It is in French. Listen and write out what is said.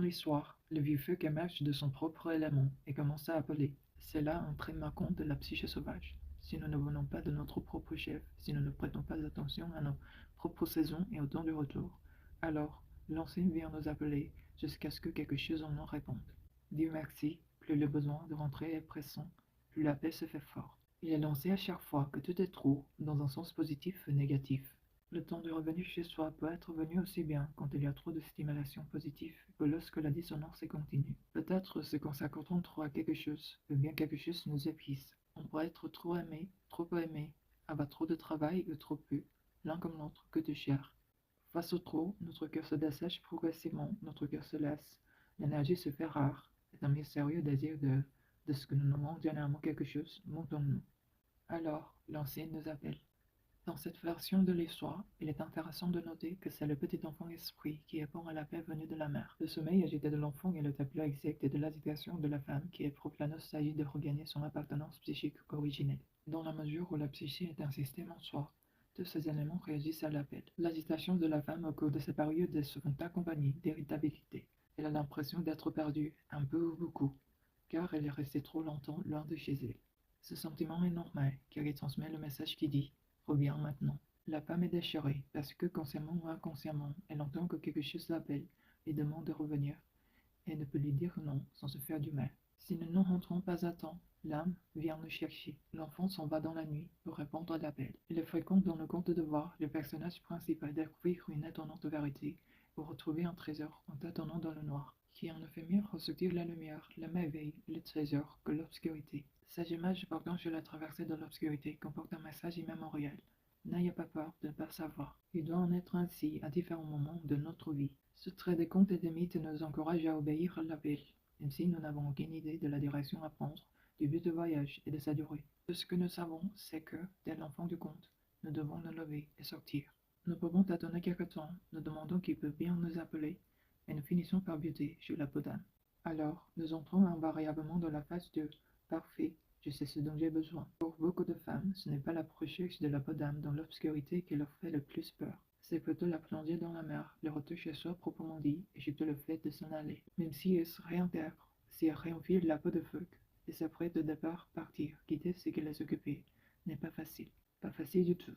les soirs, le vieux phoque émerge de son propre élément et commence à appeler. C'est là un très marquant de la psyché sauvage. Si nous ne venons pas de notre propre chef, si nous ne prêtons pas attention à nos propres saisons et au temps du retour, alors l'ancien vient nous appeler jusqu'à ce que quelque chose en nous réponde. Dieu merci, plus le besoin de rentrer est pressant, plus l'appel se fait fort. Il est lancé à chaque fois que tout est trop, dans un sens positif ou négatif. Le temps de revenir chez soi peut être venu aussi bien quand il y a trop de stimulation positive que lorsque la dissonance est continue. Peut-être se consacre-t-on trop à quelque chose, ou bien quelque chose nous épuise. On peut être trop aimé, trop peu aimé, avoir trop de travail ou trop peu, l'un comme l'autre que de chair. Face au trop, notre cœur se dessèche progressivement, notre cœur se lasse, l'énergie se fait rare, et un mystérieux désir de ce que nous nommons dernièrement quelque chose monte en nous. Alors, l'ancien nous appelle. Dans cette version de l'histoire, il est intéressant de noter que c'est le petit enfant esprit qui répond à l'appel venu de la mère. Le sommeil agité de l'enfant et le tableau exact de l'agitation de la femme qui éprouve la nostalgie de regagner son appartenance psychique originelle. Dans la mesure où la psyché est un système en soi, tous ces éléments réagissent à l'appel. L'agitation de la femme au cours de cette période est souvent accompagnée d'irritabilité. Elle a l'impression d'être perdue, un peu ou beaucoup, car elle est restée trop longtemps loin de chez elle. Ce sentiment est normal, car il transmet le message qui dit reviens maintenant. La femme est déchirée parce que, consciemment ou inconsciemment, elle entend que quelque chose l'appelle et demande de revenir, et ne peut lui dire non sans se faire du mal. Si nous ne rentrons pas à temps, l'âme vient nous chercher. L'enfant s'en va dans la nuit pour répondre à l'appel. Il est fréquent dans le conte de voir le personnage principal découvrir une étonnante vérité ou retrouver un trésor en tâtonnant dans le noir, qui en a fait mieux ressortir la lumière, la merveille, le trésor que l'obscurité. Cette image portant sur la traversée de l'obscurité comporte un message immémorial. N'ayez pas peur de ne pas savoir. Il doit en être ainsi à différents moments de notre vie. Ce trait des contes et des mythes nous encourage à obéir à l'appel, même si nous n'avons aucune idée de la direction à prendre, du but du voyage et de sa durée. Tout ce que nous savons, c'est que, tel l'enfant du conte, nous devons nous lever et sortir. Nous pouvons tâtonner quelque temps, nous demandons qui peut bien nous appeler, et nous finissons par buter sur la peau d'âne. Alors, nous entrons invariablement dans la phase de parfait, je sais ce dont j'ai besoin. Pour beaucoup de femmes, ce n'est pas la recherche de la peau d'âme dans l'obscurité qui leur fait le plus peur. C'est plutôt la plongée dans la mer, le retour chez soi proprement dit, et surtout le fait de s'en aller. Même si elles se réintègrent, si elles réenfilent la peau de phoque, et s'apprêtent de départ partir, quitter ce qui les occupait, n'est pas facile. Pas facile du tout.